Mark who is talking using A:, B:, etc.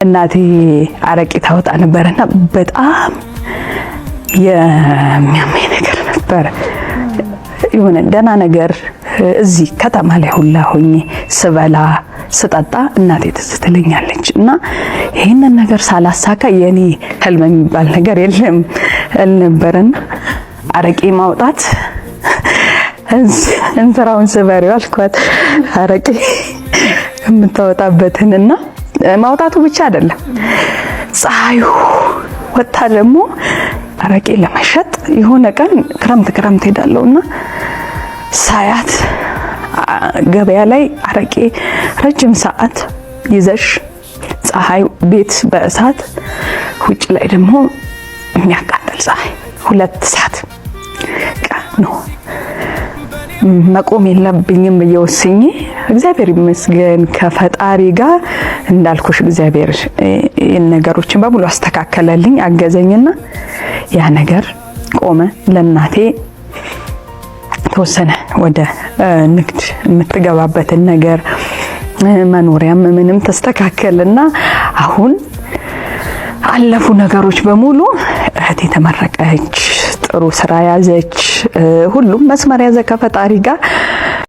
A: እናቴ አረቄ ታወጣ ነበርና በጣም የሚያመኝ ነገር ነበር። የሆነ ደህና ነገር እዚህ ከተማ ላይ ሁላ ሆኜ ስበላ ስጠጣ እናቴ ትዝ ትለኛለች እና ይሄንን ነገር ሳላሳካ የኔ ህልም የሚባል ነገር የለም አልነበረና አረቄ ማውጣት እንስራውን ስበሪው አልኳት። አረቄ የምታወጣበትንና ማውጣቱ ብቻ አይደለም ፀሐዩ ወጣ ደግሞ አረቄ ለመሸጥ የሆነ ቀን ክረምት ሄዳለሁና ሳያት ገበያ ላይ አረቄ ረጅም ሰዓት ይዘሽ ፀሐይ ቤት በእሳት ውጭ ላይ ደግሞ የሚያቃጥል ፀሐይ 2 ሰዓት ነው። መቆም የለብኝም እየወሰኝ እግዚአብሔር ይመስገን ከፈጣሪ ጋር እንዳልኩሽ እግዚአብሔር ነገሮችን በሙሉ አስተካከለልኝ አገዘኝና ያ ነገር ቆመ። ለእናቴ ተወሰነ ወደ ንግድ የምትገባበትን ነገር መኖሪያም ምንም ተስተካከለና አሁን አለፉ ነገሮች በሙሉ እህቴ ተመረቀች፣ ጥሩ ስራ ያዘች፣ ሁሉም መስመር ያዘ ከፈጣሪ ጋር